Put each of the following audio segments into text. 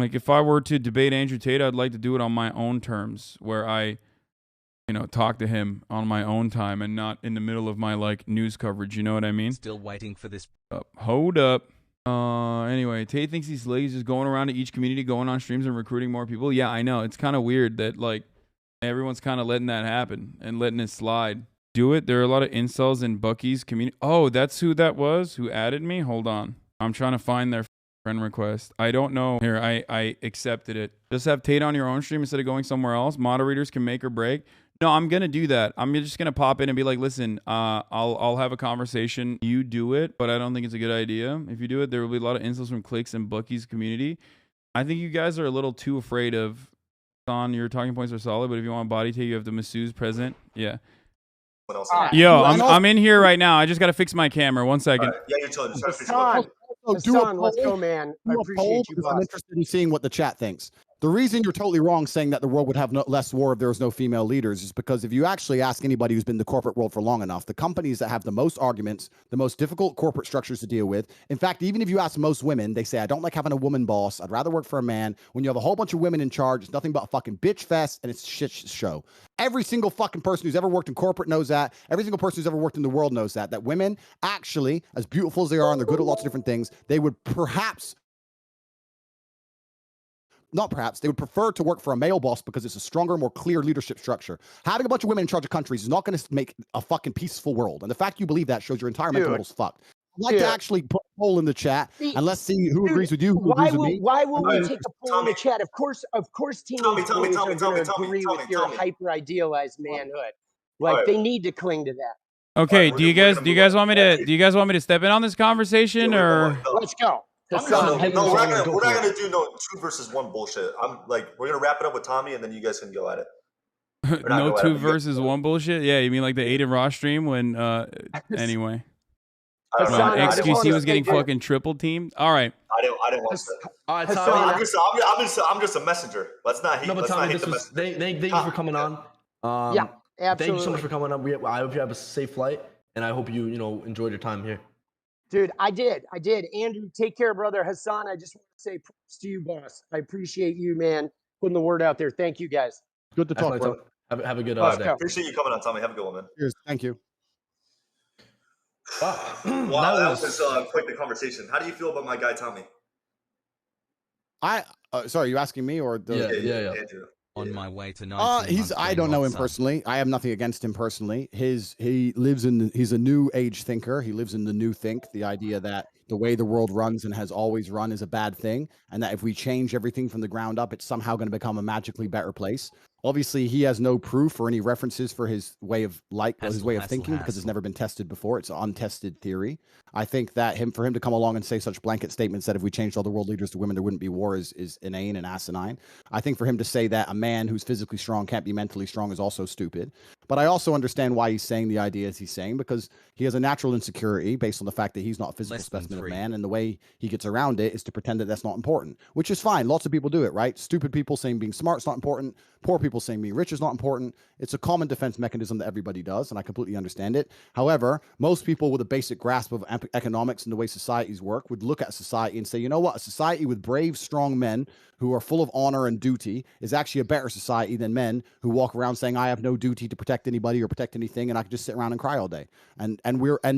Like, if I were to debate Andrew Tate, I'd like to do it on my own terms, where I, talk to him on my own time and not in the middle of my, like, news coverage. You know what I mean? Still waiting for this. Hold up. Anyway, Tate thinks he's just going around to each community, going on streams and recruiting more people. Yeah, I know. It's kind of weird that, like, everyone's kind of letting that happen and letting it slide. Do it. There are a lot of incels in Bucky's community. Oh, that's who that was who added me? Hold on. I'm trying to find their friend request. I don't know. Here, I accepted it. Just have Tate on your own stream instead of going somewhere else. Moderators can make or break. No, I'm going to do that. I'm just going to pop in and be like, listen, I'll have a conversation. You do it, but I don't think it's a good idea. If you do it, there will be a lot of insults from Clicks and Bucky's community. I think you guys are a little too afraid of Hasan. Your talking points are solid, but if you want body take, you have the masseuse present. Yeah. Yo, I'm in here right now. I just got to fix my camera. 1 second. Yeah, you're telling me. Hasan, let's go, man. I appreciate you. I'm interested in seeing what the chat thinks. The reason you're totally wrong saying that the world would have less war if there was no female leaders is because if you actually ask anybody who's been in the corporate world for long enough, the companies that have the most arguments, the most difficult corporate structures to deal with. In fact, even if you ask most women, they say, I don't like having a woman boss. I'd rather work for a man. When you have a whole bunch of women in charge, it's nothing but a fucking bitch fest and it's a shit show. Every single fucking person who's ever worked in corporate knows that. Every single person who's ever worked in the world knows that women actually, as beautiful as they are and they're good at lots of different things, they would they would prefer to work for a male boss because it's a stronger, more clear leadership structure. Having a bunch of women in charge of countries is not going to make a fucking peaceful world. And the fact you believe that shows your entire mental model's fucked. I'd like to actually put a poll in the chat and let's see who agrees with you, who agrees with me. Why will we take a poll in the chat? Of course, teenage boys are going to agree with your hyper-idealized manhood. Like, they need to cling to that. Okay, do you guys want me to step in on this conversation or? Let's go. No, we're not gonna do no 2 versus 1 bullshit. We're gonna wrap it up with Tommy, and then you guys can go at it. No 2 versus 1 bullshit. Yeah, you mean like the Aiden Ross stream when? Anyway, XQC was getting fucking triple teamed. All right. I didn't want that. All right, Tommy. I'm just a messenger. Let's not hit the messenger. Thank you for coming on. Yeah, absolutely. Thank you so much for coming on. I hope you have a safe flight, and I hope you enjoyed your time here. Dude, I did. Andrew, take care, brother. Hasan, I just want to say props to you, boss. I appreciate you, man, putting the word out there. Thank you, guys. Good to talk, bro. Have a good day. Appreciate you coming on, Tommy. Have a good one, man. Cheers. Thank you. Wow, that was quite the conversation. How do you feel about my guy, Tommy? Sorry, you asking me or? Yeah. Andrew. On my way to 19 I don't know him personally. I have nothing against him personally. He's a new age thinker. He lives in the new think, the idea that the way the world runs and has always run is a bad thing, and that if we change everything from the ground up, it's somehow going to become a magically better place. Obviously, he has no proof or any references for his way of thinking because it's never been tested before. It's an untested theory. I think that for him to come along and say such blanket statements that if we changed all the world leaders to women, there wouldn't be war is inane and asinine. I think for him to say that a man who's physically strong can't be mentally strong is also stupid. But I also understand why he's saying the ideas he's saying, because he has a natural insecurity based on the fact that he's not a physical specimen of man, and the way he gets around it is to pretend that that's not important, which is fine. Lots of people do it, right? Stupid people saying being smart is not important. Poor people saying being rich is not important. It's a common defense mechanism that everybody does, and I completely understand it. However, most people with a basic grasp of economics and the way societies work would look at society and say, you know what? A society with brave, strong men who are full of honor and duty is actually a better society than men who walk around saying, I have no duty to protect anybody or protect anything, and I can just sit around and cry all day. And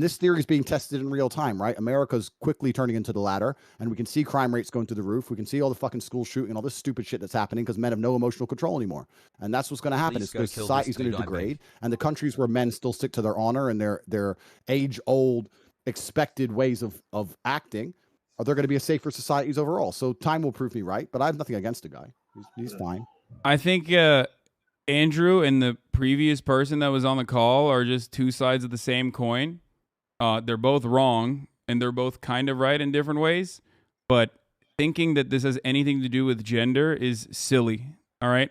this theory is being tested in real time, right? America's quickly turning into the latter, and we can see crime rates going through the roof. We can see all the fucking school shooting, all this stupid shit that's happening because men have no emotional control anymore. And that's what's going to happen. Is because society's going to degrade, and the countries where men still stick to their honor and their age-old expected ways of acting, they're going to be a safer societies overall. So time will prove me right, but I have nothing against the guy. He's fine. I think Andrew and the previous person that was on the call are just two sides of the same coin. They're both wrong, and they're both kind of right in different ways. But thinking that this has anything to do with gender is silly, all right?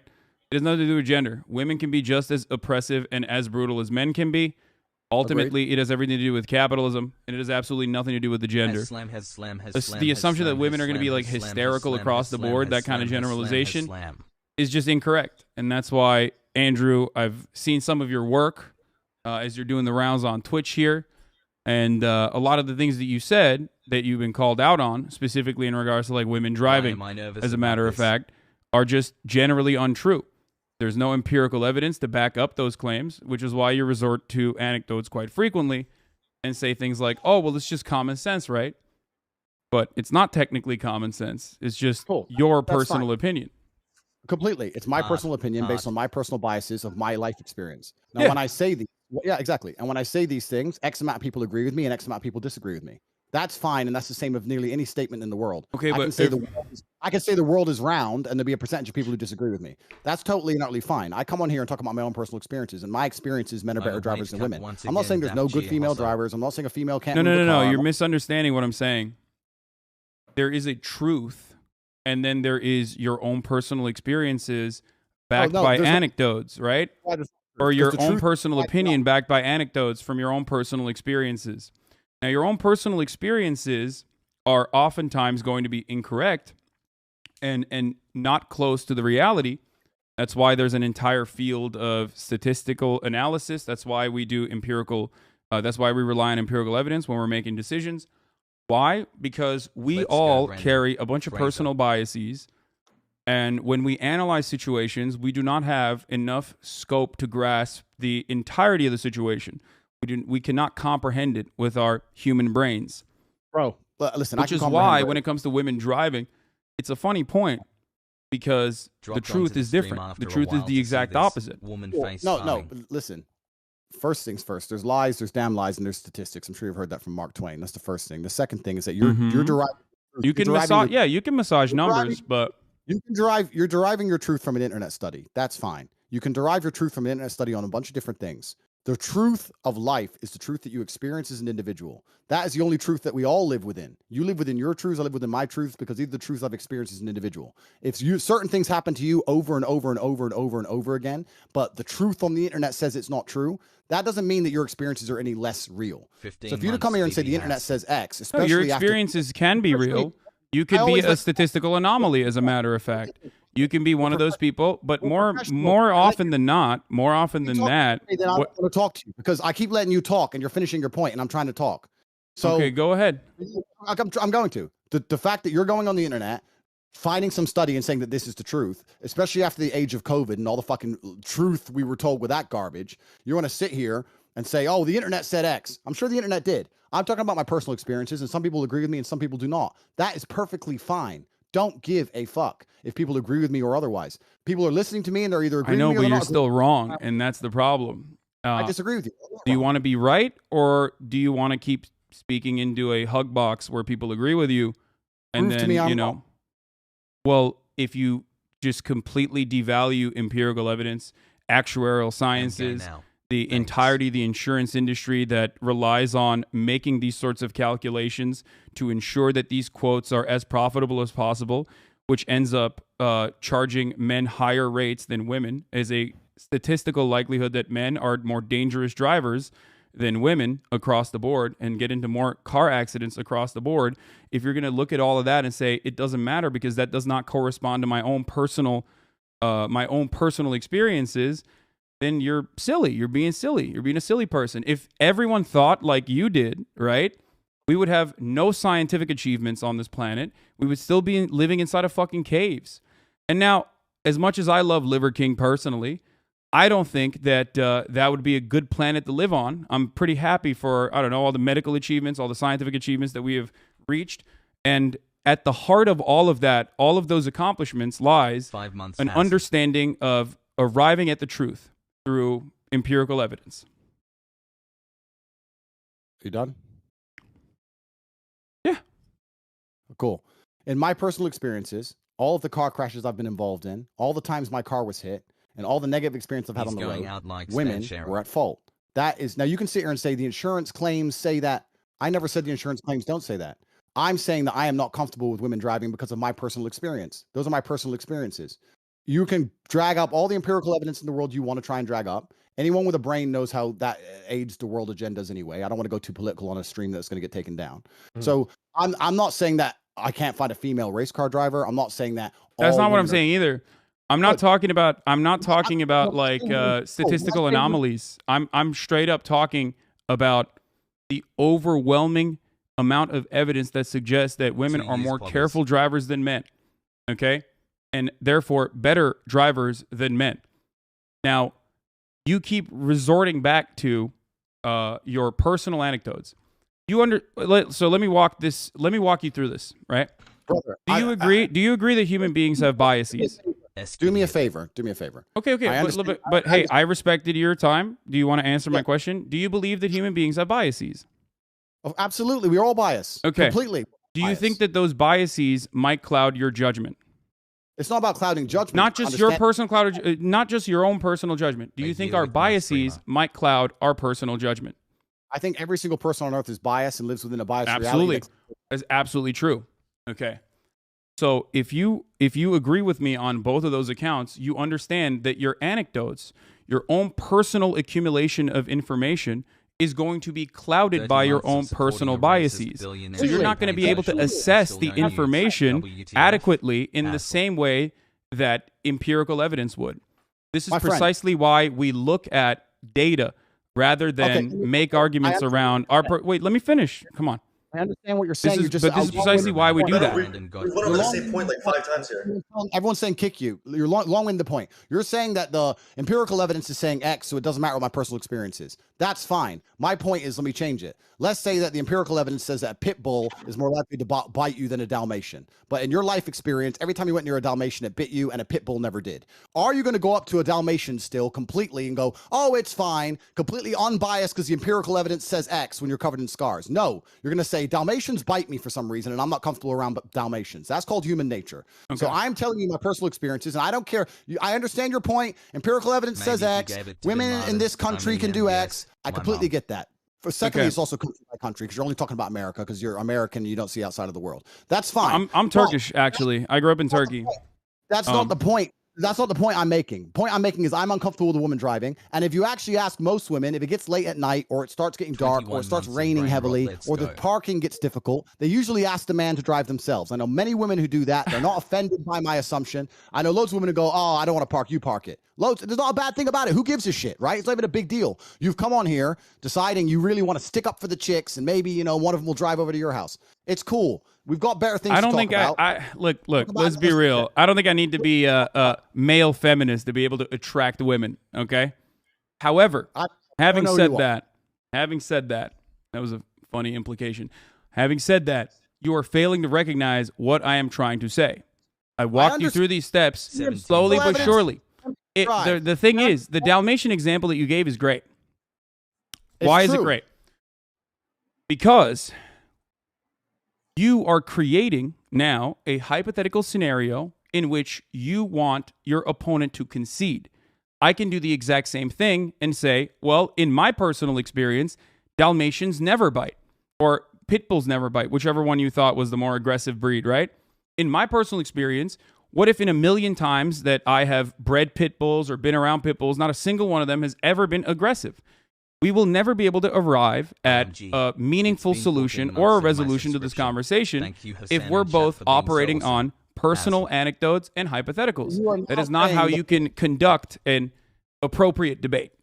It has nothing to do with gender. Women can be just as oppressive and as brutal as men can be. Ultimately, It has everything to do with capitalism, and it has absolutely nothing to do with the gender. The assumption that women are going to be like hysterical across the board, that kind of generalization, is just incorrect. And that's why, Andrew, I've seen some of your work as you're doing the rounds on Twitch here, and a lot of the things that you said, that you've been called out on, specifically in regards to like women driving, as a matter of fact, are just generally untrue. There's no empirical evidence to back up those claims, which is why you resort to anecdotes quite frequently and say things like, oh, well, it's just common sense, right? But it's not technically common sense. It's just your personal opinion. Completely. It's my personal opinion based on my personal biases of my life experience. Now, when I say these, exactly. And when I say these things, X amount of people agree with me and X amount of people disagree with me. That's fine, and that's the same of nearly any statement in the world. Okay, I can say the world is round, and there'll be a percentage of people who disagree with me. That's totally and utterly fine. I come on here and talk about my own personal experiences, and my experiences, men are better drivers than women. I'm not saying there's no good female drivers. I'm not saying a female can't. No. You're misunderstanding what I'm saying. There is a truth, and then there is your own personal experiences backed by anecdotes, right? Or your own personal opinion backed by anecdotes from your own personal experiences. Now, your own personal experiences are oftentimes going to be incorrect and not close to the reality. That's why there's an entire field of statistical analysis. That's why we do empirical. That's why we rely on empirical evidence when we're making decisions. Why? Because we all carry a bunch of personal biases. And when we analyze situations, we do not have enough scope to grasp the entirety of the situation. We cannot comprehend it with our human brains. Bro, listen, which is why when it comes to women driving, it's a funny point because the truth is different. The truth is the exact opposite. No, listen. First things first, there's lies, there's damn lies, and there's statistics. I'm sure you've heard that from Mark Twain. That's the first thing. The second thing is that you're deriving. You can massage numbers, but you're deriving your truth from an internet study. That's fine. You can derive your truth from an internet study on a bunch of different things. The truth of life is the truth that you experience as an individual. That is the only truth that we all live within. You live within your truths, I live within my truths, because these are the truths I've experienced as an individual. If certain things happen to you over and over and over and over and over again, but the truth on the internet says it's not true, that doesn't mean that your experiences are any less real. So if you come here and say the internet says X, especially your experiences can be real. You could be a statistical anomaly, as a matter of fact. You can be one of those people, but more often than not, I want to talk to you because I keep letting you talk and you're finishing your point and I'm trying to talk. So okay, go ahead. I'm going to. The fact that you're going on the internet, finding some study and saying that this is the truth, especially after the age of COVID and all the fucking truth we were told with that garbage, you want to sit here and say, oh, the internet said X. I'm sure the internet did. I'm talking about my personal experiences and some people agree with me and some people do not. That is perfectly fine. Don't give a fuck if people agree with me or otherwise. People are listening to me and they're either agreeing with me or not. I know, but you're still wrong, and that's the problem. I disagree with you. Do you want to be right, or do you want to keep speaking into a hug box where people agree with you, and Prove then to me I'm wrong. Well, if you just completely devalue empirical evidence, actuarial sciences, the entirety of the insurance industry that relies on making these sorts of calculations to ensure that these quotes are as profitable as possible, which ends up charging men higher rates than women, is a statistical likelihood that men are more dangerous drivers than women across the board and get into more car accidents across the board. If you're going to look at all of that and say it doesn't matter because that does not correspond to my own personal experiences, then you're silly. You're being silly. You're being a silly person. If everyone thought like you did, right, we would have no scientific achievements on this planet. We would still be living inside of fucking caves. And now, as much as I love Liver King personally, I don't think that that would be a good planet to live on. I'm pretty happy for, I don't know, all the medical achievements, all the scientific achievements that we have reached. And at the heart of all of that, all of those accomplishments lies an understanding of arriving at the truth through empirical evidence. You done? Yeah. Cool. In my personal experiences, all of the car crashes I've been involved in, all the times my car was hit, and all the negative experience I've had on the road, women were at fault. That is, now you can sit here and say the insurance claims say that. I never said the insurance claims don't say that. I'm saying that I am not comfortable with women driving because of my personal experience. Those are my personal experiences. You can drag up all the empirical evidence in the world you want to try and drag up. Anyone with a brain knows how that aids the world agendas anyway. I don't want to go too political on a stream that's going to get taken down. So I'm not saying that I can't find a female race car driver. I'm not saying that. That's not what I'm saying either. I'm not talking about like statistical anomalies. I'm straight up talking about the overwhelming amount of evidence that suggests that women are more careful drivers than men. Okay? And therefore better drivers than men. Now, you keep resorting back to your personal anecdotes. So let me walk you through this, right? Brother, do you agree? Do you agree that human beings have biases? Do me a favor. Okay. But hey, I respected your time. Do you want to answer my question? Do you believe that human beings have biases? Oh, absolutely. We're all biased. Okay. Completely. Do you think that those biases might cloud your judgment? It's not about clouding judgment. Not just your personal not just your own personal judgment. Do you think our biases might cloud our personal judgment? I think every single person on earth is biased and lives within a biased reality. Absolutely. That's absolutely true. Okay. So if you agree with me on both of those accounts, you understand that your anecdotes, your own personal accumulation of information is going to be clouded by your own personal biases. So you're not going to be able to assess the information adequately in the same way that empirical evidence would. This is precisely why we look at data rather than make arguments around our... Wait, let me finish. Come on. I understand what you're saying. This is precisely why we do that. We went over the same point like 5 times here. Everyone's saying kick you. You're long-winded the point. You're saying that the empirical evidence is saying X, so it doesn't matter what my personal experience is. That's fine. My point is, let me change it. Let's say that the empirical evidence says that a pit bull is more likely to bite you than a Dalmatian. But in your life experience, every time you went near a Dalmatian, it bit you, and a pit bull never did. Are you going to go up to a Dalmatian still completely and go, oh, it's fine, completely unbiased because the empirical evidence says X when you're covered in scars? No. You're going to say, Dalmatians bite me for some reason, and I'm not comfortable around Dalmatians. That's called human nature. Okay. So I'm telling you my personal experiences, and I don't care. I understand your point. Empirical evidence says X. Women in this country can do X. I completely get that. Secondly, it's also country by country because you're only talking about America because you're American and you don't see outside of the world. That's fine. I'm Turkish, actually. I grew up in Turkey. That's not the point. That's not the point I'm making. The point I'm making is I'm uncomfortable with a woman driving. And if you actually ask most women, if it gets late at night or it starts getting dark or it starts raining heavily or the parking gets difficult, they usually ask the man to drive themselves. I know many women who do that. They're not offended by my assumption. I know loads of women who go, oh, I don't want to park. You park it. Loads. There's not a bad thing about it. Who gives a shit, right? It's not even a big deal. You've come on here deciding you really want to stick up for the chicks and maybe, you know, one of them will drive over to your house. It's cool. We've got better things to talk about. Look, let's be real. I don't think I need to be a male feminist to be able to attract women, okay? However, having said that, that was a funny implication. Having said that, you are failing to recognize what I am trying to say. I walked you through these steps slowly but surely. The thing is, the Dalmatian example that you gave is great. Why is it great? Because you are creating now a hypothetical scenario in which you want your opponent to concede. I can do the exact same thing and say, well, in my personal experience, Dalmatians never bite, or pit bulls never bite, whichever one you thought was the more aggressive breed, right? In my personal experience, what if in a million times that I have bred pit bulls or been around pit bulls, not a single one of them has ever been aggressive? We will never be able to arrive at a meaningful solution or a resolution to this conversation if we're both operating on personal anecdotes and hypotheticals. That is not how you can conduct an appropriate debate.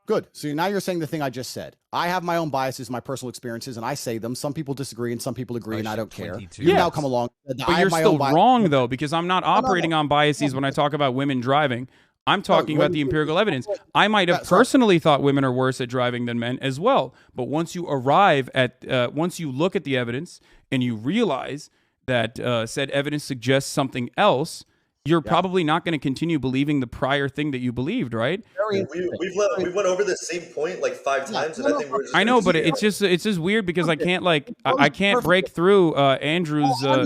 Good. So now you're saying the thing I just said. I have my own biases, my personal experiences, and I say them. Some people disagree and some people agree, and I don't care. You now come along. But you're still wrong, though, because I'm not operating on biases when I talk about women driving. I'm talking about the empirical evidence. I might have personally thought women are worse at driving than men as well. But once you arrive at, once you look at the evidence and you realize that said evidence suggests something else, you're probably not going to continue believing the prior thing that you believed, right? We went over the same point like 5 times, and I think we're just. I know, but it's just weird because I can't I can't break through Andrew's. I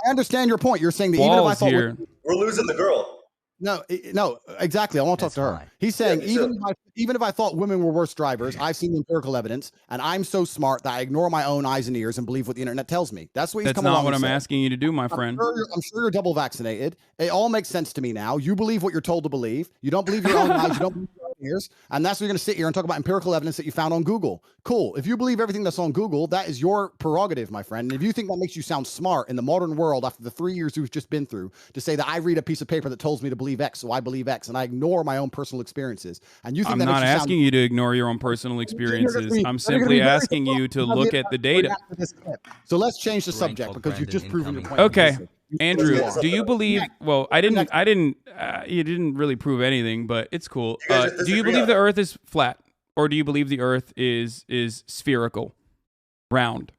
understand your point. You're saying that even if I thought we're losing the girl. No, exactly. I want to talk to her. He's saying even if I thought women were worse drivers, I've seen the empirical evidence, and I'm so smart that I ignore my own eyes and ears and believe what the internet tells me. That's what he's coming along. That's not what I'm asking you to do, my friend. I'm sure you're double vaccinated. It all makes sense to me now. You believe what you're told to believe. You don't believe your own eyes. You don't believe your own years, and that's what you're going to sit here and talk about empirical evidence that you found on Google. Cool. If you believe everything that's on Google, that is your prerogative, my friend. And if you think that makes you sound smart in the modern world after the 3 years we've just been through, to say that I read a piece of paper that tells me to believe X, so I believe X, and I ignore my own personal experiences, and you think I'm that not makes you asking you to ignore your own personal experiences. I'm simply asking you to look at the data. So let's change the subject because you've just proven your point. Okay. Andrew, do you believe? Well, you didn't really prove anything, but it's cool. Do you believe the Earth is flat, or do you believe the Earth is spherical, round?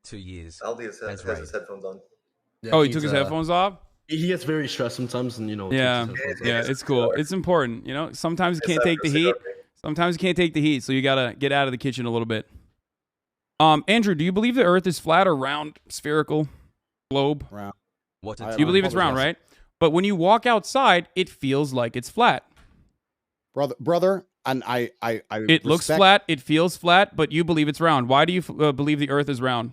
2 years. Aldi has his headphones on. Yeah, Oh, he took his headphones off. He gets very stressed sometimes, and Yeah, it's cool. It's important. Sometimes you can't take the heat. Sometimes you can't take the heat, so you gotta get out of the kitchen a little bit. Andrew, do you believe the Earth is flat or round, spherical, globe? Round. You believe it's round, right? But when you walk outside, it feels like it's flat. Brother, and I it looks flat, it feels flat, but you believe it's round. Why do you believe the Earth is round?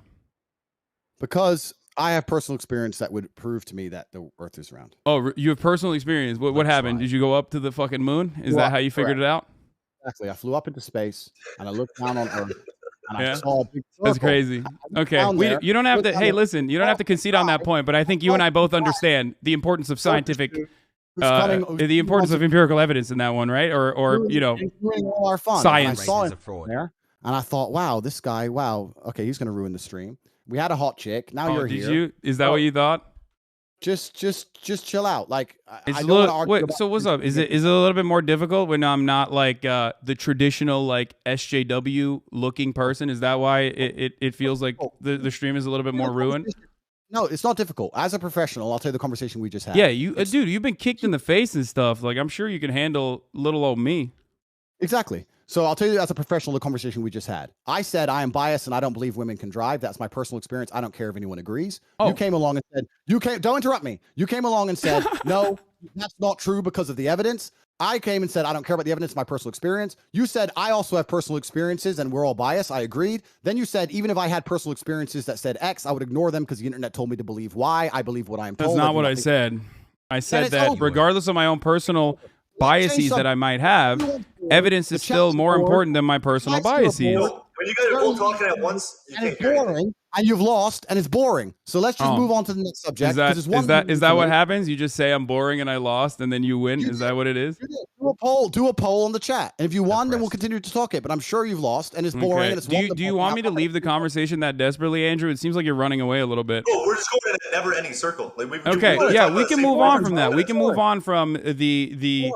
Because I have personal experience that would prove to me that the Earth is round. Oh, you have personal experience. What happened? Did you go up to the fucking moon? Is that how you figured it out? Exactly. I flew up into space and I looked down on Earth. And I saw a big circle. That's crazy. Okay, you don't have to. Hey, listen, you don't have to concede on that point, but I think you and I both understand the importance of scientific, the importance of empirical evidence in that one, right? Or all our fun. Science. And I saw him there, and I thought, wow, this guy, okay, he's gonna ruin the stream. We had a hot chick. Now you're here. Is that what you thought? Just chill out. Like, I don't want to argue. Wait, so what's up? Is it a little bit more difficult when I'm not like the traditional like SJW looking person? Is that why it feels like the stream is a little bit more ruined? No, it's not difficult. As a professional, I'll tell you the conversation we just had. Yeah, dude, you've been kicked in the face and stuff. Like, I'm sure you can handle little old me. Exactly. So I'll tell you as a professional the conversation we just had. I said I am biased and I don't believe women can drive. That's my personal experience. I don't care if anyone agrees. Oh. You came along and said, don't interrupt me. You came along and said, no, that's not true because of the evidence. I came and said, I don't care about the evidence, my personal experience. You said, I also have personal experiences and we're all biased. I agreed. Then you said, even if I had personal experiences that said X, I would ignore them because the internet told me to believe Y. I believe what I am told. That's not what I said. I said that regardless of my own personal biases that I might have, evidence is still more important than my personal biases. When you guys are all talking at once, and it's boring, and you've lost, and it's boring. So let's just move on to the next subject. Is that what happens? You just say I'm boring and I lost, and then you win? Is that what it is? Do a poll on the chat, and if you won, then we'll continue to talk it. But I'm sure you've lost, and it's boring. And it's do you want me to leave the conversation that desperately, Andrew? It seems like you're running away a little bit. Oh, we're just going in a never-ending circle. Like, we can move on from that. We can move on from the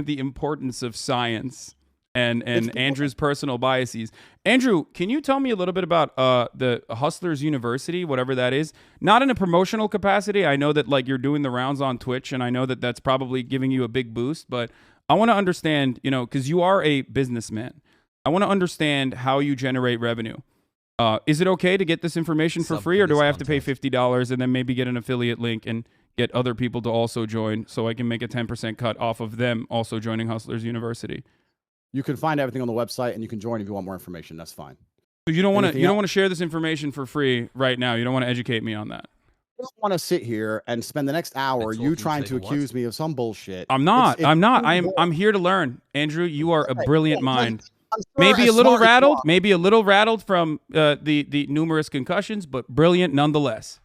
importance of science and Andrew's personal biases. Andrew, can you tell me a little bit about the Hustlers University, whatever that is? Not in a promotional capacity. I know that like you're doing the rounds on Twitch, and I know that that's probably giving you a big boost, but I want to understand, because you are a businessman. I want to understand how you generate revenue. Is it okay to get this information for free, or do I have to pay $50 and then maybe get an affiliate link and get other people to also join so I can make a 10% cut off of them also joining Hustlers University? You can find everything on the website, and you can join if you want more information. That's fine. So you don't want to share this information for free right now. You don't want to educate me on that. I don't want to sit here and spend the next hour trying to accuse me of some bullshit. I'm not. I'm here to learn. Andrew, you are a brilliant mind. Maybe a little rattled from the numerous concussions, but brilliant nonetheless.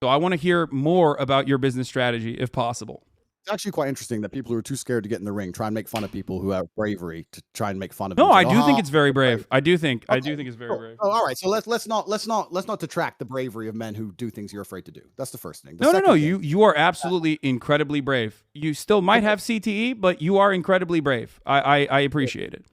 So I want to hear more about your business strategy, if possible. It's actually quite interesting that people who are too scared to get in the ring try and make fun of people who have bravery to try and make fun of. No, I do think it's very brave. I do think it's very brave. Oh, all right. So let's not detract the bravery of men who do things you're afraid to do. That's the first thing. No. You are absolutely incredibly brave. You still might have CTE, but you are incredibly brave. I appreciate it.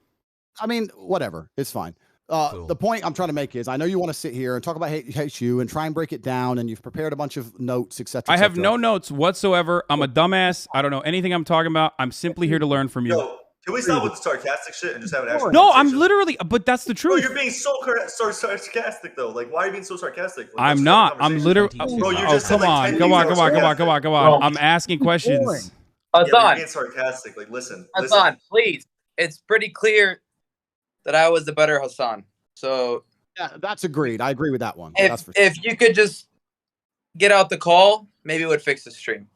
I mean, whatever. It's fine. The point I'm trying to make is, I know you want to sit here and talk about hate you and try and break it down, and you've prepared a bunch of notes, etc. I have no notes whatsoever. I'm a dumbass. I don't know anything I'm talking about. I'm simply here to learn from you. Yo, can we stop with the sarcastic shit and just have an actual No, I'm literally, but that's the truth. No, you're being so sarcastic though. Like, why are you being so sarcastic? Like, I'm not. I'm literally. Bro, you just come on. I'm asking questions. Hasan, you're being sarcastic. Like, listen. Hasan, please. It's pretty clear that I was the better Hasan. So yeah, that's agreed. I agree with that one. If you could just get out the call, maybe it would fix the stream.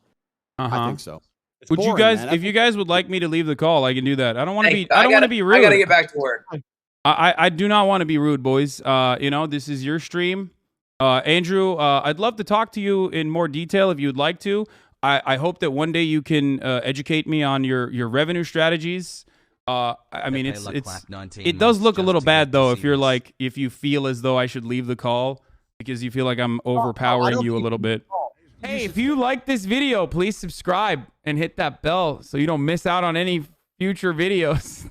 I think so. It's Would you boring, guys, man. if you guys would like me to leave the call, I can do that. I don't want to be. I don't want to be rude. I gotta get back to work. I do not want to be rude, boys. You know, this is your stream. Andrew, I'd love to talk to you in more detail if you'd like to. I hope that one day you can educate me on your revenue strategies. I mean, it does look a little bad though if you feel as though I should leave the call because you feel like I'm overpowering you a little bit. Hey, if you like this video, please subscribe and hit that bell so you don't miss out on any future videos.